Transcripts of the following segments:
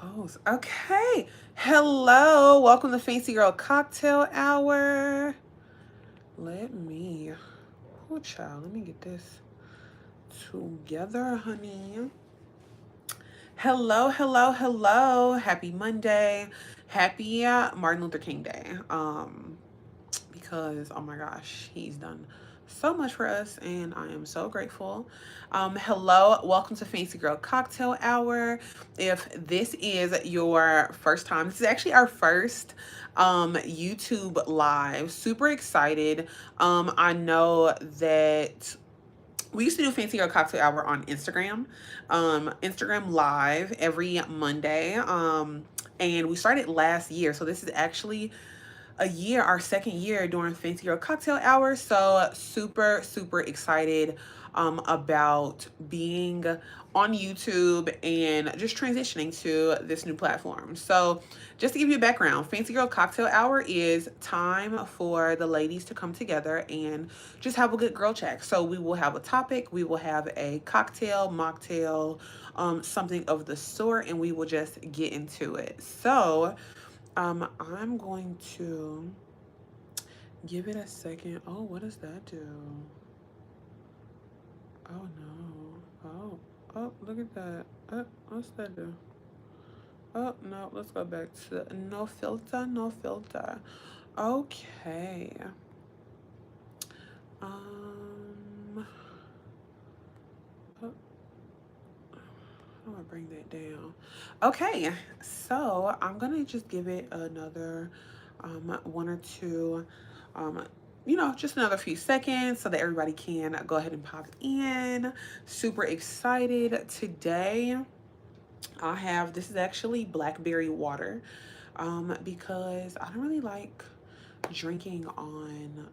Pose. Okay. Hello. Welcome to Fancy Girl Cocktail Hour. Let me, oh child, let me get this together, honey. Hello. Happy Monday. Happy Martin Luther King Day. Because oh my gosh, he's done so much for us and I am so grateful. Hello, welcome to Fancy Girl Cocktail Hour. If this is your first time, this is actually our first YouTube live. Super excited. I know that we used to do Fancy Girl Cocktail Hour on Instagram, Instagram Live every Monday. And we started last year, so this is actually a year, our second year doing Fancy Girl Cocktail Hour. So super excited about being on YouTube and just transitioning to this new platform. So just to give you a background, Fancy Girl Cocktail Hour is time for the ladies to come together and just have a good girl chat. So we will have a topic, we will have a cocktail, mocktail, something of the sort, and we will just get into it. So I'm going to give it a second. Oh, what does that do? Oh no. Oh, look at that. What's that do? Oh no, let's go back to no filter, no filter. Okay. Um, oh, how do I bring that down? Okay, so I'm gonna just give it another one or two just another few seconds so that everybody can go ahead and pop in. Super excited today. I have this is actually blackberry water because I don't really like drinking on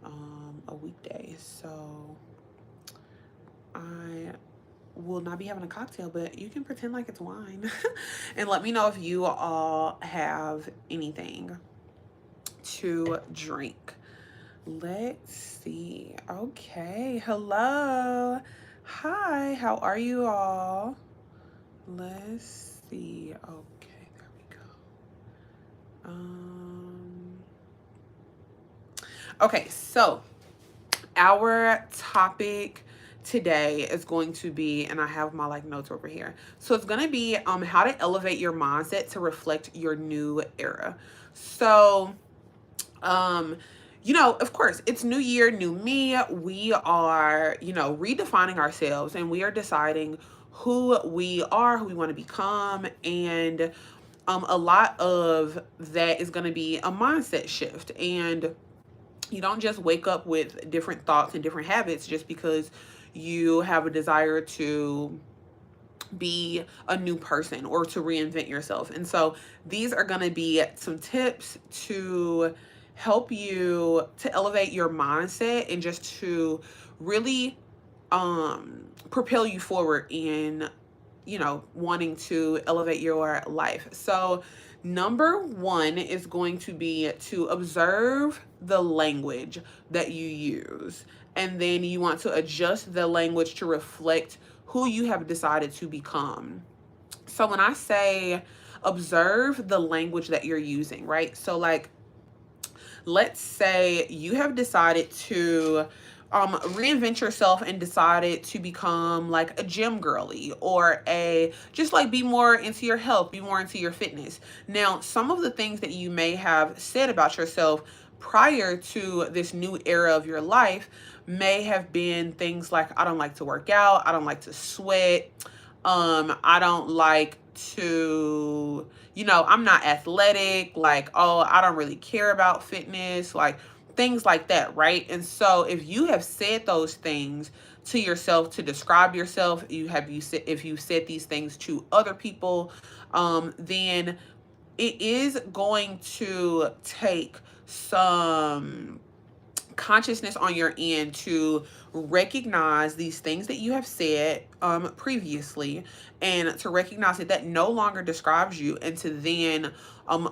a weekday. So I will not be having a cocktail, but you can pretend like it's wine and let me know if you all have anything to drink. Let's see. Okay. Hello. Hi. How are you all? Let's see. Okay. There we go. Okay. So our topic today is going to be, and I have my like notes over here. So it's going to be how to elevate your mindset to reflect your new era. So um of course, it's new year, new me. We are, redefining ourselves and we are deciding who we are, who we want to become. And a lot of that is going to be a mindset shift. And you don't just wake up with different thoughts and different habits just because you have a desire to be a new person or to reinvent yourself. And so these are going to be some tips to help you to elevate your mindset and just to really propel you forward in wanting to elevate your life. So number 1 is going to be to observe the language that you use, and then you want to adjust the language to reflect who you have decided to become. So when I say observe the language that you're using, right? So like let's say you have decided to reinvent yourself and decided to become like a gym girly or a just like be more into your health, be more into your fitness. Now, some of the things that you may have said about yourself prior to this new era of your life may have been things like, I don't like to work out, I don't like to sweat, I don't like to, I'm not athletic, like, oh, I don't really care about fitness, like things like that, right? And so if you have said those things to yourself to describe yourself, you said, if you said these things to other people, then it is going to take some consciousness on your end to recognize these things that you have said previously, and to recognize that that no longer describes you, and to then um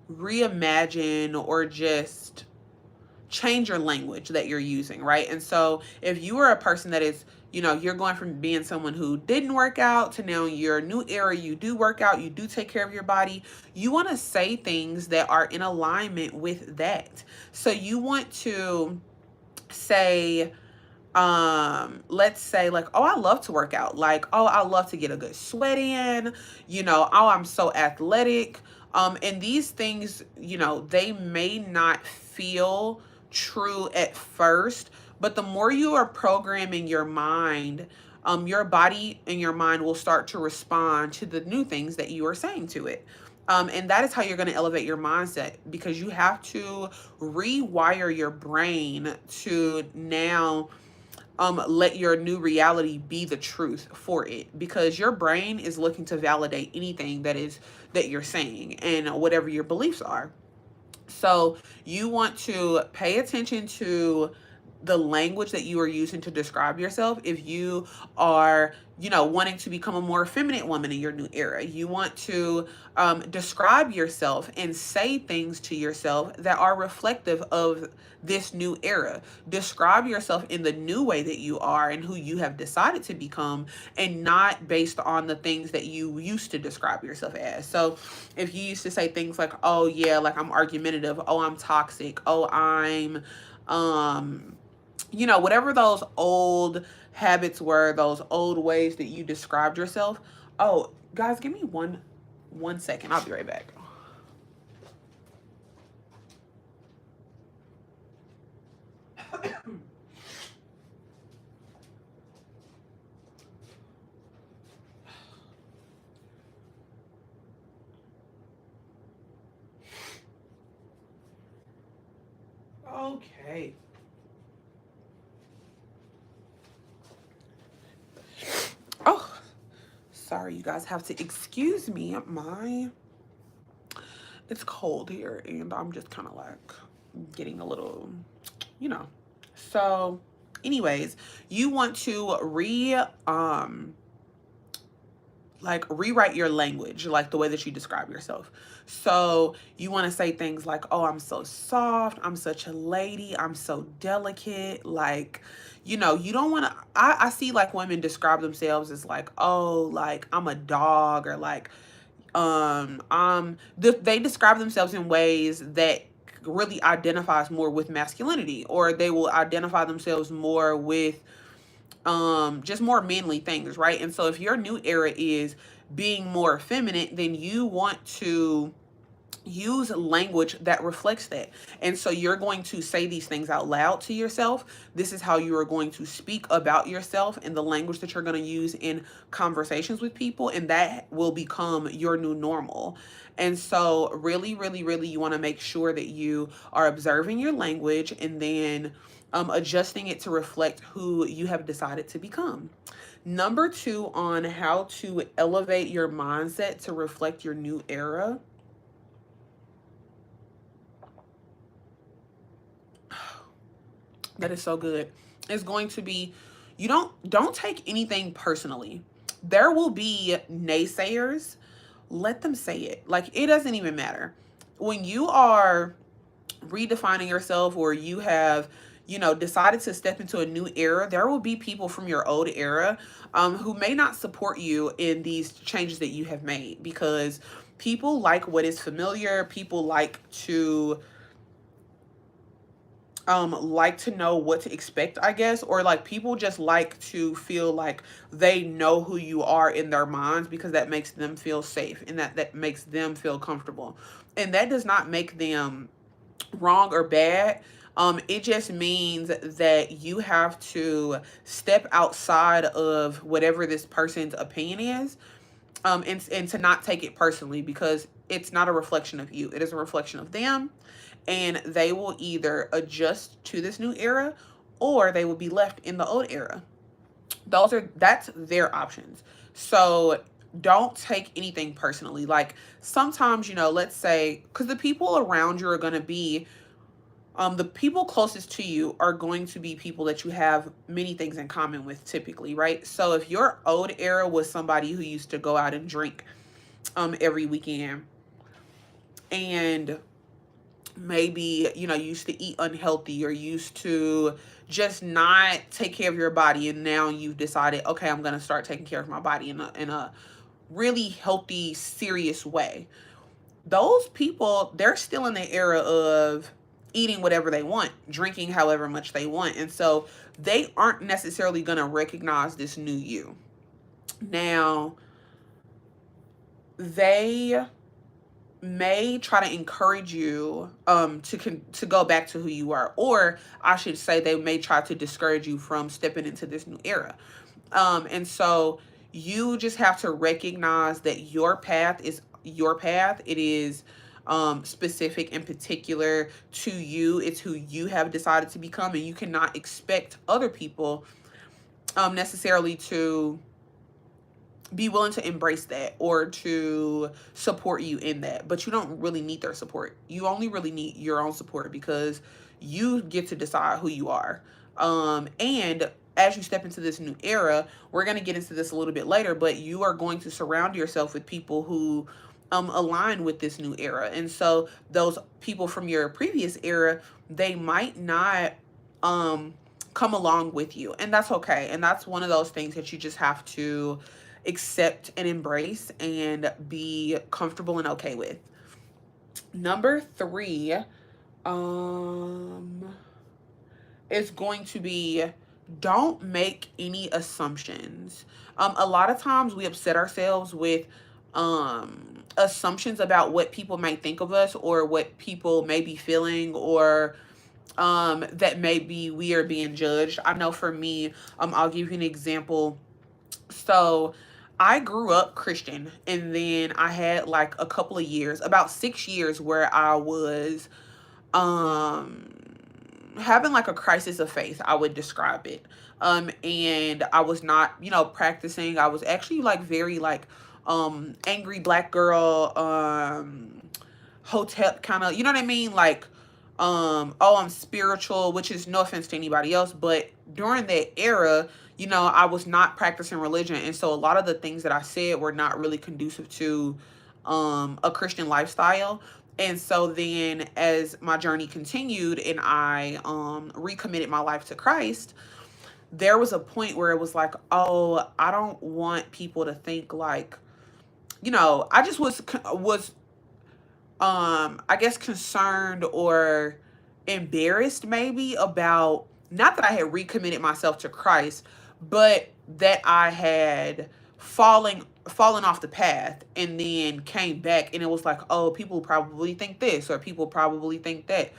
reimagine or just change your language that you're using, right? And so if you are a person that is, you're going from being someone who didn't work out to now your new era, you do work out, you do take care of your body, you want to say things that are in alignment with that. So you want to say, let's say like, oh, I love to work out, like, oh, I love to get a good sweat in, oh, I'm so athletic. And these things, they may not feel true at first, but the more you are programming your mind, your body and your mind will start to respond to the new things that you are saying to it. And that is how you're going to elevate your mindset, because you have to rewire your brain to now let your new reality be the truth for it, because your brain is looking to validate anything that you're saying and whatever your beliefs are. So you want to pay attention to the language that you are using to describe yourself. If you are, wanting to become a more feminine woman in your new era, you want to describe yourself and say things to yourself that are reflective of this new era. Describe yourself in the new way that you are and who you have decided to become, and not based on the things that you used to describe yourself as. So if you used to say things like, oh yeah, like I'm argumentative, oh I'm toxic, oh I'm whatever those old habits were, those old ways that you described yourself. Oh, guys, give me one second. I'll be right back. Okay. Oh, sorry, you guys have to excuse me. It's cold here and I'm just kind of like getting a little, you know. So, anyways, you want to rewrite your language, like the way that you describe yourself. So you want to say things like, oh, I'm so soft, I'm such a lady, I'm so delicate. Like, you don't want to, I see like women describe themselves as like, oh, like I'm a dog, or like, they describe themselves in ways that really identifies more with masculinity, or they will identify themselves more with just more manly things, right? And so if your new era is being more feminine, then you want to use language that reflects that. And so you're going to say these things out loud to yourself. This is how you are going to speak about yourself and the language that you're going to use in conversations with people, and that will become your new normal. And so really, really, really, you want to make sure that you are observing your language and then adjusting it to reflect who you have decided to become. Number 2 on how to elevate your mindset to reflect your new era. That is so good. It's going to be, you don't take anything personally. There will be naysayers. Let them say it. Like, it doesn't even matter. When you are redefining yourself, or you have, decided to step into a new era, there will be people from your old era who may not support you in these changes that you have made, because people like what is familiar. People like to know what to expect, I guess, or like people just like to feel like they know who you are in their minds, because that makes them feel safe, and that makes them feel comfortable. And that does not make them wrong or bad. It just means that you have to step outside of whatever this person's opinion is, and to not take it personally, because it's not a reflection of you. It is a reflection of them, and they will either adjust to this new era, or they will be left in the old era. That's their options. So don't take anything personally. Like, sometimes, let's say, because the people around you are going to be, the people closest to you are going to be people that you have many things in common with, typically, right? So if your old era was somebody who used to go out and drink every weekend, and maybe, you know, used to eat unhealthy or used to just not take care of your body, and now you've decided, okay, I'm going to start taking care of my body in a really healthy, serious way. Those people, they're still in the era of eating whatever they want, drinking however much they want. And so they aren't necessarily going to recognize this new you. Now, they may try to encourage you to go back to who you are, or I should say they may try to discourage you from stepping into this new era. And so you just have to recognize that your path is your path. It is specific and particular to you. It's who you have decided to become, and you cannot expect other people necessarily to be willing to embrace that or to support you in that. But you don't really need their support. You only really need your own support, because you get to decide who you are. And as you step into this new era, we're going to get into this a little bit later, but you are going to surround yourself with people who align with this new era. And so those people from your previous era, they might not um come along with you, and that's okay. And that's one of those things that you just have to accept and embrace and be comfortable and okay with. Number three um is going to be, don't make any assumptions. A lot of times we upset ourselves with assumptions about what people might think of us, or what people may be feeling, or that maybe we are being judged. I know for me, I'll give you an example. So I grew up Christian, and then I had like a couple of years, about 6 years, where I was um having like a crisis of faith, I would describe it. And I was not, you know, practicing. I was actually like very like angry black girl, hotep kind of, you know what I mean? Like oh, I'm spiritual, which is no offense to anybody else, but during that era, you know, I was not practicing religion, and so a lot of the things that I said were not really conducive to a Christian lifestyle. And so then as my journey continued and I recommitted my life to Christ, there was a point where it was like, oh, I don't want people to think like, you know, I just was I guess concerned or embarrassed maybe about, not that I had recommitted myself to Christ, but that I had fallen off the path and then came back, and it was like, oh, people probably think this or people probably think that.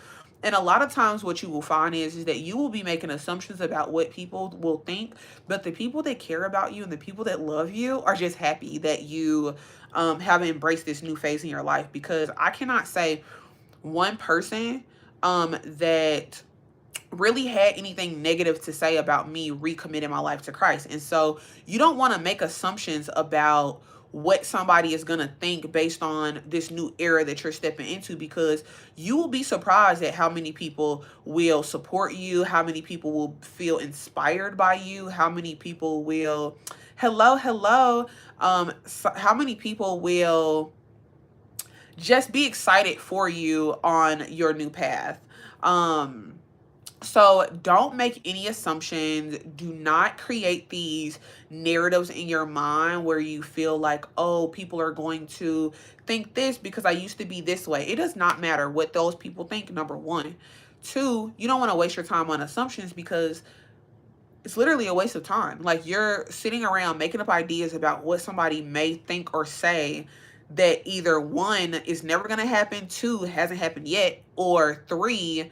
And a lot of times what you will find is that you will be making assumptions about what people will think, but the people that care about you and the people that love you are just happy that you have embraced this new phase in your life. Because I cannot say one person that really had anything negative to say about me recommitting my life to Christ. And so you don't want to make assumptions about what somebody is going to think based on this new era that you're stepping into, because you will be surprised at how many people will support you, how many people will feel inspired by you, how many people will hello so how many people will just be excited for you on your new path. So don't make any assumptions. Do not create these narratives in your mind where you feel like, oh, people are going to think this because I used to be this way. It does not matter what those people think, number one. Two, you don't want to waste your time on assumptions, because it's literally a waste of time. Like, you're sitting around making up ideas about what somebody may think or say that either one is never going to happen, two hasn't happened yet, or three,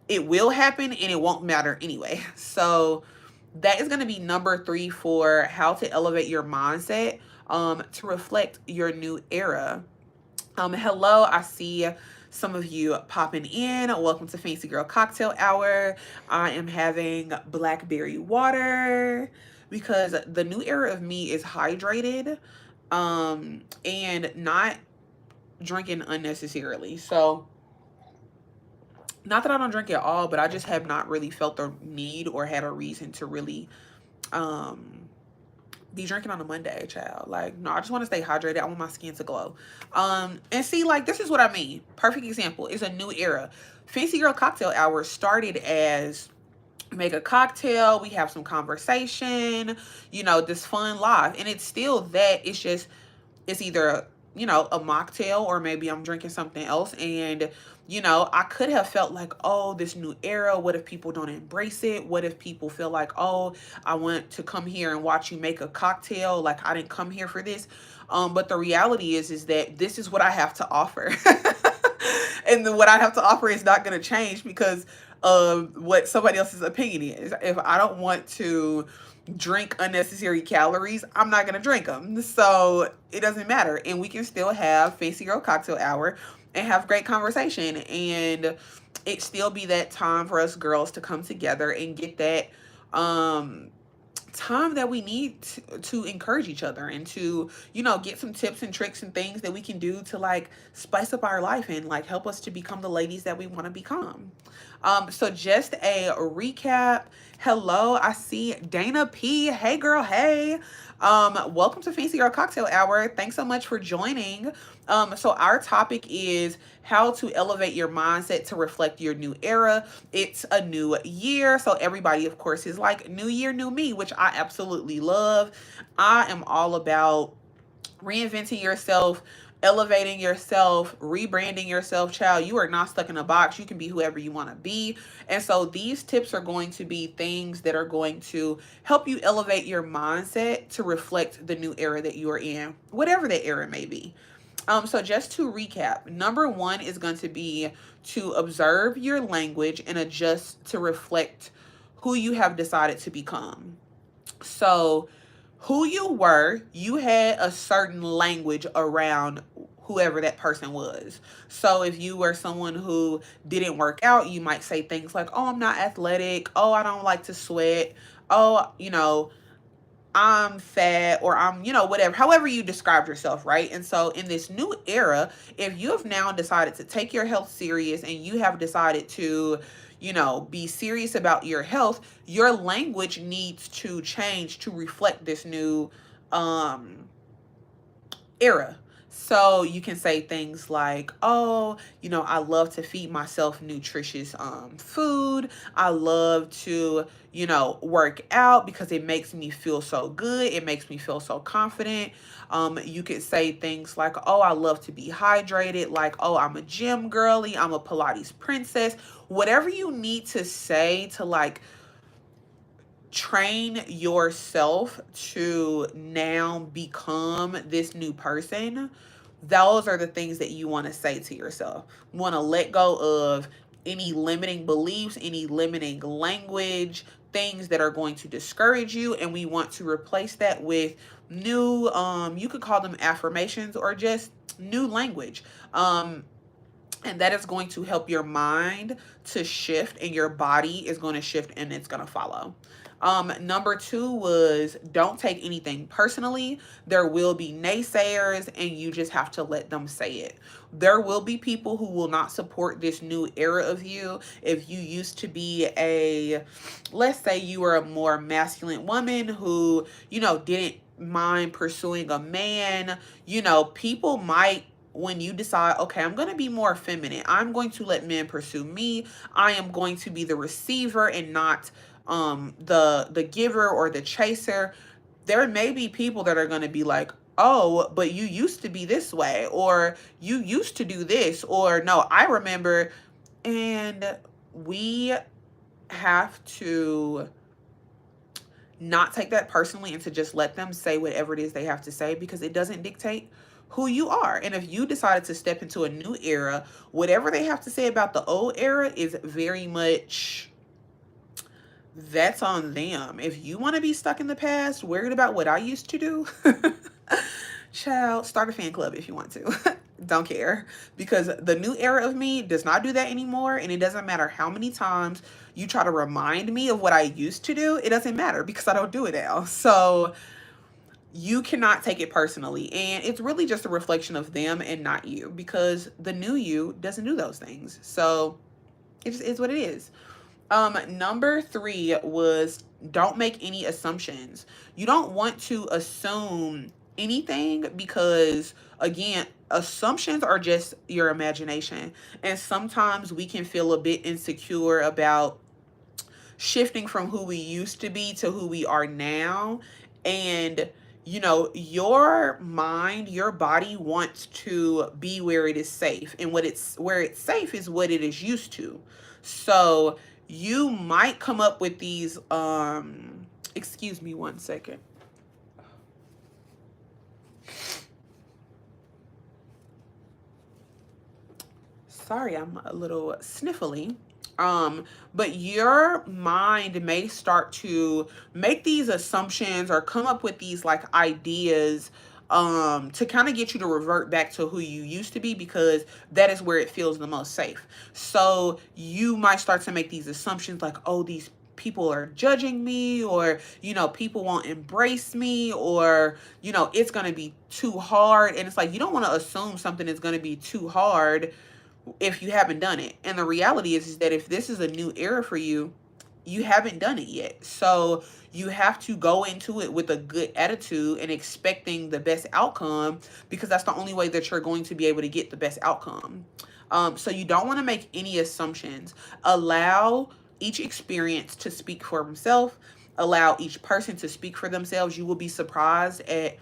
it will happen and it won't matter anyway. So that is going to be number three for how to elevate your mindset to reflect your new era. Hello, I see some of you popping in. Welcome to Fancy Girl Cocktail Hour. I am having blackberry water because the new era of me is hydrated and not drinking unnecessarily. So not that I don't drink at all, but I just have not really felt the need or had a reason to really um be drinking on a Monday, child. Like, no, I just want to stay hydrated. I want my skin to glow. And see, like, this is what I mean. Perfect example. It's a new era. Fancy Girl Cocktail Hour started as make a cocktail, we have some conversation, this fun live. And it's still that. It's just, it's either, a mocktail, or maybe I'm drinking something else. And, I could have felt like, oh, this new era, what if people don't embrace it? What if people feel like, oh, I want to come here and watch you make a cocktail, like I didn't come here for this. But the reality is that this is what I have to offer. And then what I have to offer is not going to change because of what somebody else's opinion is. If I don't want to drink unnecessary calories, I'm not going to drink them. So it doesn't matter. And we can still have Fancy Girl Cocktail Hour and have great conversation. And it still be that time for us girls to come together and get that time that we need to encourage each other, and to get some tips and tricks and things that we can do to like spice up our life and like help us to become the ladies that we want to become. So just a recap. Hello, I see Dana P. Hey girl, hey. Welcome to Fancy Girl Cocktail Hour. Thanks so much for joining. So our topic is how to elevate your mindset to reflect your new era. It's a new year, so everybody, of course, is like new year, new me, which I absolutely love. I am all about reinventing yourself, elevating yourself, rebranding yourself, child. You are not stuck in a box. You can be whoever you want to be. And so these tips are going to be things that are going to help you elevate your mindset to reflect the new era that you are in, whatever that era may be. So just to recap, number one is going to be to observe your language and adjust to reflect who you have decided to become. So who you were, you had a certain language around whoever that person was. So if you were someone who didn't work out, you might say things like, oh, I'm not athletic. Oh, I don't like to sweat. Oh, I'm fat, or I'm, whatever, however you described yourself, right? And so in this new era, if you have now decided to take your health serious and you have decided to, be serious about your health, your language needs to change to reflect this new era. So you can say things like, oh, I love to feed myself nutritious food. I love to, work out because it makes me feel so good. It makes me feel so confident. You could say things like, oh, I love to be hydrated. Like, oh, I'm a gym girly. I'm a Pilates princess. Whatever you need to say to like train yourself to now become this new person, those are the things that you want to say to yourself. You want to let go of any limiting beliefs, any limiting language, things that are going to discourage you, and we want to replace that with new, you could call them affirmations or just new language. And that is going to help your mind to shift, and your body is going to shift, and it's going to follow. Number two was don't take anything personally. There will be naysayers, and you just have to let them say it. There will be people who will not support this new era of you. If you used to be let's say you were a more masculine woman who, didn't mind pursuing a man, people might, when you decide, okay, I'm going to be more feminine, I'm going to let men pursue me, I am going to be the receiver and not the giver or the chaser, there may be people that are going to be like, oh, but you used to be this way, or you used to do this, or no, I remember. And we have to not take that personally and to just let them say whatever it is they have to say, because it doesn't dictate who you are. And if you decided to step into a new era, whatever they have to say about the old era is very much, that's on them. If you want to be stuck in the past, worried about what I used to do, child, start a fan club if you want to. Don't care, because the new era of me does not do that anymore. And it doesn't matter how many times you try to remind me of what I used to do, it doesn't matter because I don't do it now. So you cannot take it personally, and it's really just a reflection of them and not you, because the new you doesn't do those things. So it just is what it is. Number three was don't make any assumptions. You don't want to assume anything because, again, assumptions are just your imagination. And sometimes we can feel a bit insecure about shifting from who we used to be to who we are now. And your mind, your body wants to be where it is safe, and where it's safe is what it is used to. So you might come up with these excuse me one second. Sorry, I'm a little sniffly. But your mind may start to make these assumptions or come up with these like ideas to kind of get you to revert back to who you used to be, because that is where it feels the most safe. So you might start to make these assumptions like, oh, these people are judging me, or people won't embrace me, or it's going to be too hard. And it's like, you don't want to assume something is going to be too hard if you haven't done it. And the reality is that if this is a new era for you, you haven't done it yet. So you have to go into it with a good attitude and expecting the best outcome, because that's the only way that you're going to be able to get the best outcome. So you don't want to make any assumptions. Allow each experience to speak for himself. Allow each person to speak for themselves. You will be surprised at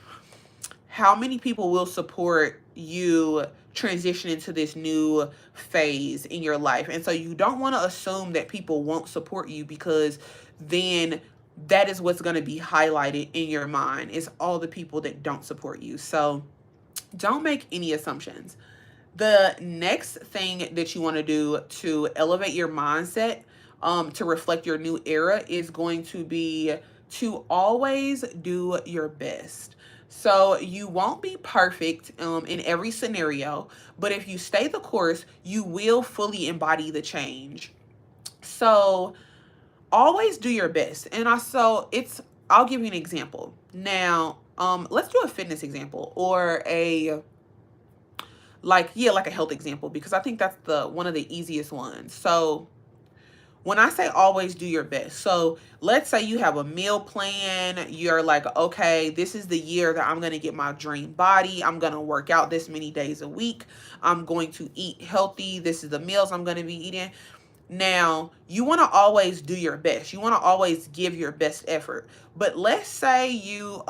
how many people will support you transition into this new phase in your life. And so you don't want to assume that people won't support you, because then that is what's going to be highlighted in your mind, is all the people that don't support you. So don't make any assumptions. The next thing that you want to do to elevate your mindset to reflect your new era is going to be to always do your best. So you won't be perfect in every scenario, but if you stay the course, you will fully embody the change. So always do your best. And also, I'll give you an example. Now, let's do a fitness example, or a like a health example, because I think that's the one of the easiest ones. So when I say always do your best, so let's say you have a meal plan. You're like, okay, this is the year that I'm going to get my dream body. I'm going to work out this many days a week. I'm going to eat healthy. This is the meals I'm going to be eating. Now, you want to always do your best. You want to always give your best effort. But let's say you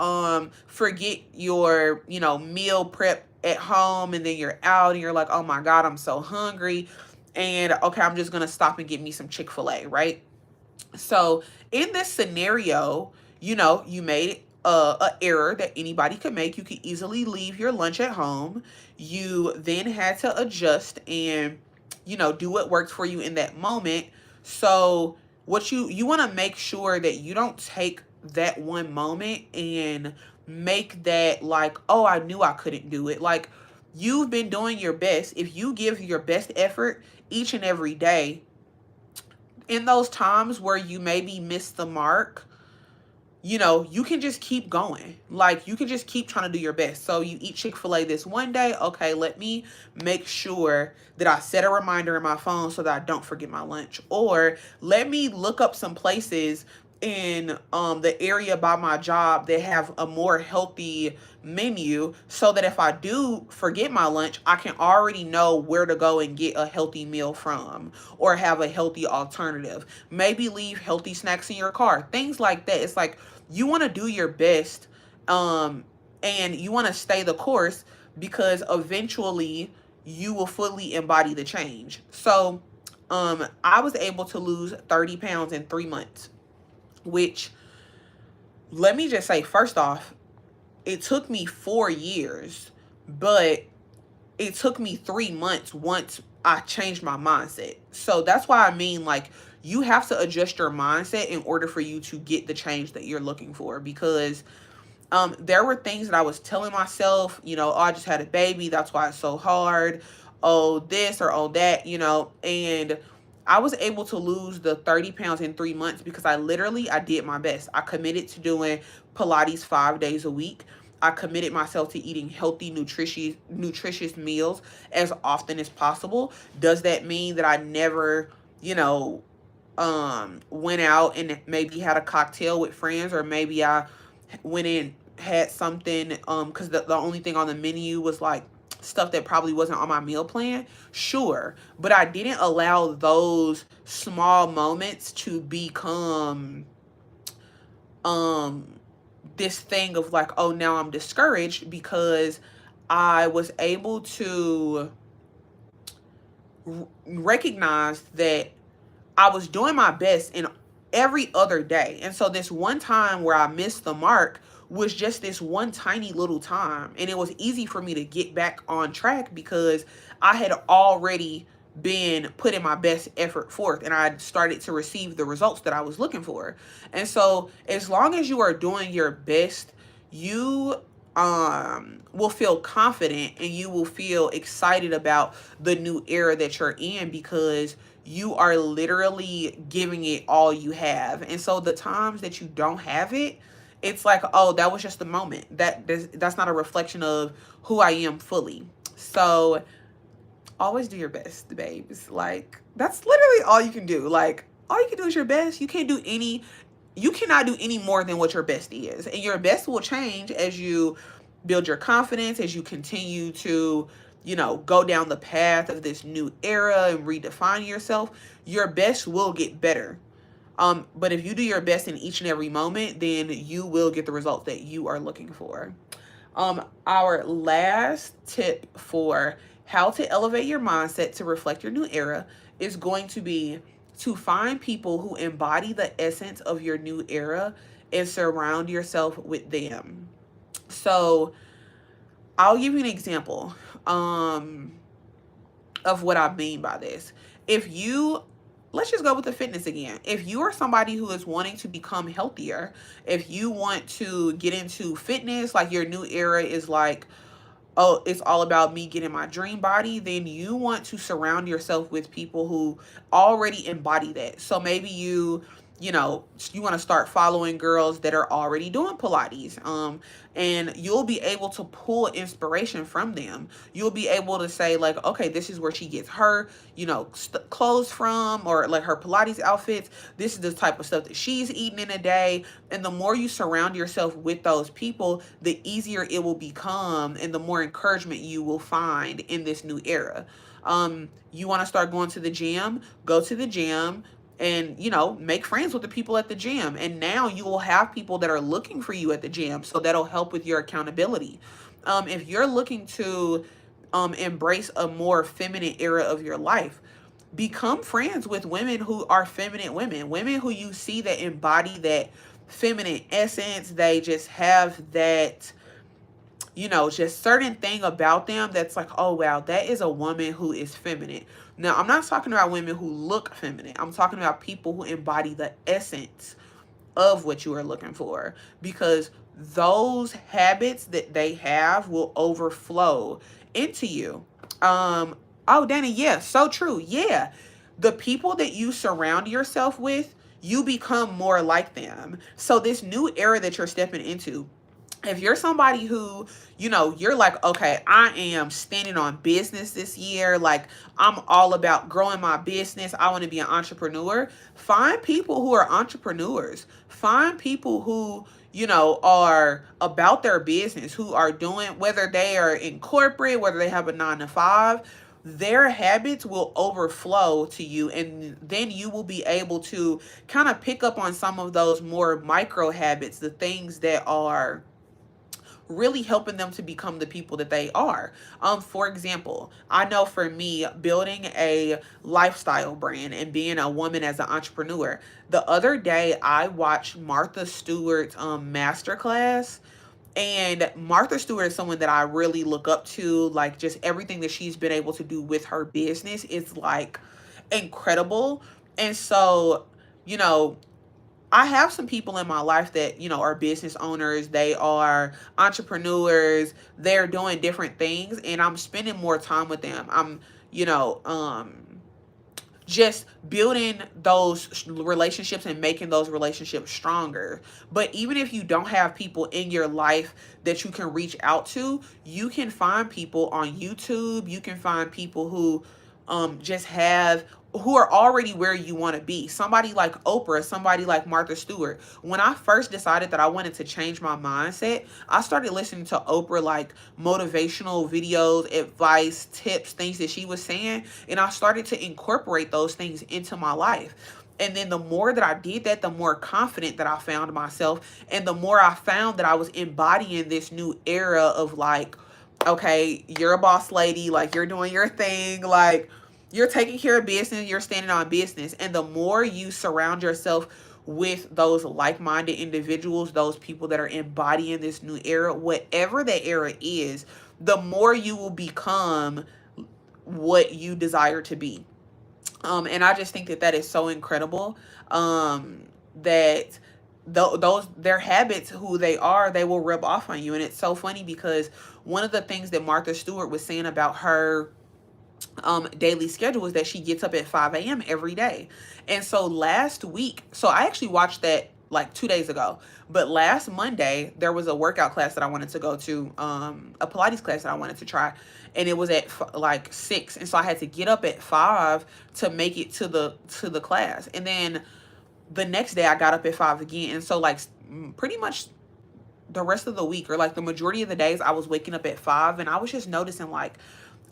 forget your, meal prep at home, and then you're out and you're like, "Oh my God, I'm so hungry." And okay, I'm just going to stop and get me some Chick-fil-A, right? So, in this scenario, you made a error that anybody could make. You could easily leave your lunch at home. You then had to adjust and do what works for you in that moment. So what you want to make sure that you don't take that one moment and make that like, oh, I knew I couldn't do it. Like, you've been doing your best. If you give your best effort each and every day, in those times where you maybe miss the mark, you can just keep going. Like, you can just keep trying to do your best. So you eat Chick-fil-A this one day. Okay, let me make sure that I set a reminder in my phone so that I don't forget my lunch. Or let me look up some places in the area by my job that have a more healthy menu, so that if I do forget my lunch, I can already know where to go and get a healthy meal from, or have a healthy alternative. Maybe leave healthy snacks in your car, things like that. It's like, you want to do your best, and you want to stay the course, because eventually you will fully embody the change. So I was able to lose 30 pounds in 3 months, which, let me just say, first off, it took me 4 years, but it took me 3 months once I changed my mindset. So that's why I mean, like, you have to adjust your mindset in order for you to get the change that you're looking for. Because there were things that I was telling myself, oh, I just had a baby, that's why it's so hard. Oh, this or oh, that, and I was able to lose the 30 pounds in 3 months because I did my best. I committed to doing Pilates 5 days a week. I committed myself to eating healthy, nutritious meals as often as possible. Does that mean that I never, you know, went out and maybe had a cocktail with friends, or maybe I went in, had something, because the only thing on the menu was like stuff that probably wasn't on my meal plan, sure. But I didn't allow those small moments to become um this thing of like, oh, now I'm discouraged, because I was able to recognize that I was doing my best in every other day. And so this one time where I missed the mark was just this one tiny little time. And it was easy for me to get back on track because I had already been putting my best effort forth, and I started to receive the results that I was looking for. And so as long as you are doing your best, you will feel confident, and you will feel excited about the new era that you're in, because you are literally giving it all you have. And so the times that you don't have it, it's like, oh, that was just a moment. That's not a reflection of who I am fully. So always do your best, babes. Like, that's literally all you can do. Like, all you can do is your best. You cannot do any more than what your best is. And your best will change as you build your confidence, as you continue to, go down the path of this new era and redefine yourself. Your best will get better. But if you do your best in each and every moment, then you will get the results that you are looking for. Our last tip for how to elevate your mindset to reflect your new era is going to be to find people who embody the essence of your new era and surround yourself with them. So, I'll give you an example of what I mean by this. If you Let's just go with the fitness again. If you are somebody who is wanting to become healthier, if you want to get into fitness, like your new era is like, oh, it's all about me getting my dream body, then you want to surround yourself with people who already embody that. So maybe you want to start following girls that are already doing Pilates. And you'll be able to pull inspiration from them. You'll be able to say like, okay, this is where she gets her, clothes from, or like her Pilates outfits. This is the type of stuff that she's eating in a day. And the more you surround yourself with those people, the easier it will become, and the more encouragement you will find in this new era. You want to start going to the gym, go to the gym, and make friends with the people at the gym, and now you will have people that are looking for you at the gym, so that'll help with your accountability. If you're looking to embrace a more feminine era of your life, become friends with women who are feminine women who you see that embody that feminine essence. They just have that, just certain thing about them that's like, oh wow, that is a woman who is feminine. Now, I'm not talking about women who look feminine. I'm talking about people who embody the essence of what you are looking for, because those habits that they have will overflow into you. Oh, Danny, yeah, so true. Yeah. The people that you surround yourself with, you become more like them. So this new era that you're stepping into, if you're somebody who, you're like, okay, I am standing on business this year, like I'm all about growing my business, I want to be an entrepreneur, find people who are entrepreneurs. Find people who, are about their business, who are doing, whether they are in corporate, whether they have a 9 to 5, their habits will overflow to you, and then you will be able to kind of pick up on some of those more micro habits, the things that are really helping them to become the people that they are. For example, I know for me, building a lifestyle brand and being a woman as an entrepreneur, the other day I watched Martha Stewart's masterclass. And Martha Stewart is someone that I really look up to. Like, just everything that she's been able to do with her business is like incredible. And so, you know, I have some people in my life that, are business owners, they are entrepreneurs, they're doing different things, and I'm spending more time with them. I'm, you know, just building those relationships and making those relationships stronger. But even if you don't have people in your life that you can reach out to, you can find people on YouTube. You can find people who just have who are already where you want to be. Somebody like Oprah, somebody like Martha Stewart. When I first decided that I wanted to change my mindset, I started listening to Oprah, like motivational videos, advice, tips, things that she was saying, and I started to incorporate those things into my life. And then the more that I did that, the more confident that I found myself, and the more I found that I was embodying this new era of like, okay, you're a boss lady, like you're doing your thing, like you're taking care of business, you're standing on business. And the more you surround yourself with those like-minded individuals, those people that are embodying this new era, whatever that era is, the more you will become what you desire to be. And I just think that that is so incredible. That those their habits, who they are, they will rub off on you. And it's so funny because one of the things that Martha Stewart was saying about her daily schedule is that she gets up at 5 a.m. every day. And so last week, so I actually watched that like 2 days ago, but last Monday there was a workout class that I wanted to go to, a Pilates class that I wanted to try, and it was at like 6, and so I had to get up at 5 to make it to the class. And then the next day I got up at 5 again, and so like pretty much the rest of the week, or like the majority of the days, I was waking up at 5, and I was just noticing like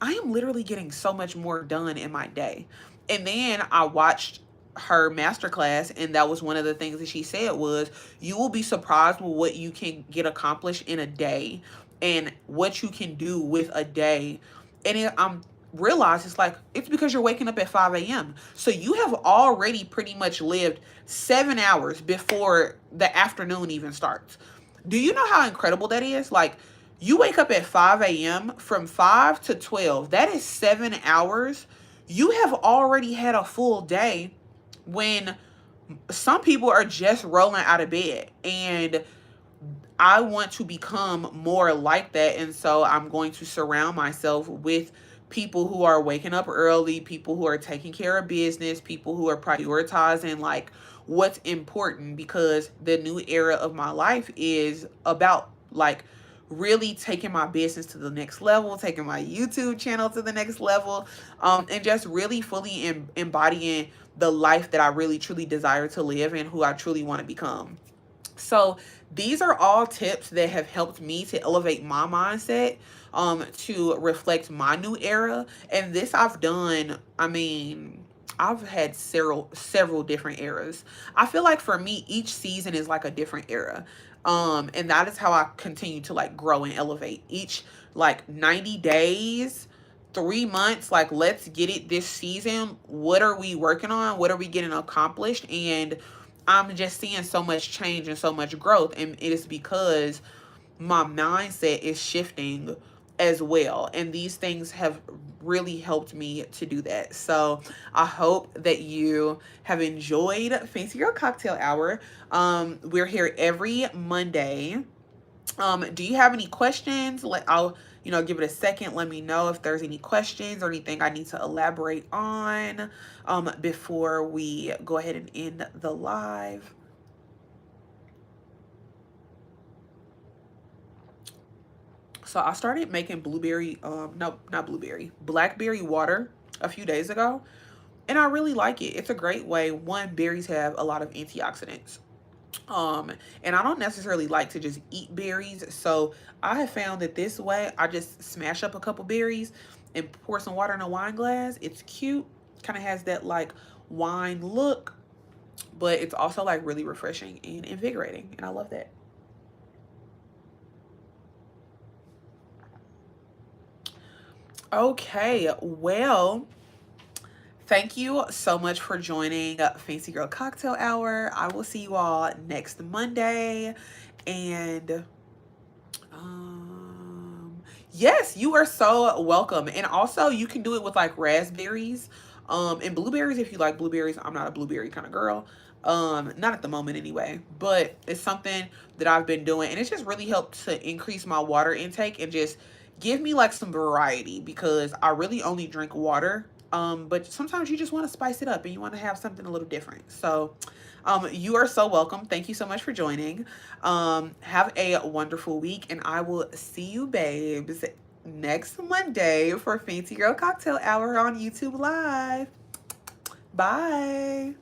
I am literally getting so much more done in my day. And then I watched her masterclass, and that was one of the things that she said was, you will be surprised with what you can get accomplished in a day and what you can do with a day. And I'm realized it's like, it's because you're waking up at 5 a.m. So you have already pretty much lived 7 hours before the afternoon even starts. Do you know how incredible that is? Like, you wake up at 5 a.m., from 5 to 12. That is 7 hours. You have already had a full day, when some people are just rolling out of bed. And I want to become more like that. And so I'm going to surround myself with people who are waking up early, people who are taking care of business, people who are prioritizing like what's important, because the new era of my life is about like really taking my business to the next level, taking my YouTube channel to the next level, and just really fully embodying the life that I really truly desire to live and who I truly want to become. So these are all tips that have helped me to elevate my mindset, to reflect my new era. And this I've done, I mean, I've had several different eras. I feel like for me, each season is like a different era. And that is how I continue to like grow and elevate. Each like 90 days, 3 months, like let's get it this season. What are we working on? What are we getting accomplished? And I'm just seeing so much change and so much growth. And it is because my mindset is shifting as well. And these things have really helped me to do that. So I hope that you have enjoyed Fancy Girl Cocktail Hour. We're here every Monday. Do you have any questions? I'll give it a second. Let me know if there's any questions or anything I need to elaborate on before we go ahead and end the live. So I started making blackberry water a few days ago, and I really like it. It's a great way. One, berries have a lot of antioxidants. And I don't necessarily like to just eat berries, so I have found that this way I just smash up a couple berries and pour some water in a wine glass. It's cute, kind of has that like wine look, but it's also like really refreshing and invigorating, and I love that. Okay, well, thank you so much for joining Fancy Girl Cocktail Hour. I will see you all next Monday. And yes, you are so welcome. And also you can do it with like raspberries and blueberries if you like blueberries. I'm not a blueberry kind of girl. Not at the moment anyway, but it's something that I've been doing, and it's just really helped to increase my water intake and just give me like some variety, because I really only drink water. But sometimes you just want to spice it up and you want to have something a little different. So you are so welcome. Thank you so much for joining. Have a wonderful week, and I will see you babes next Monday for Fancy Girl Cocktail Hour on YouTube Live. Bye.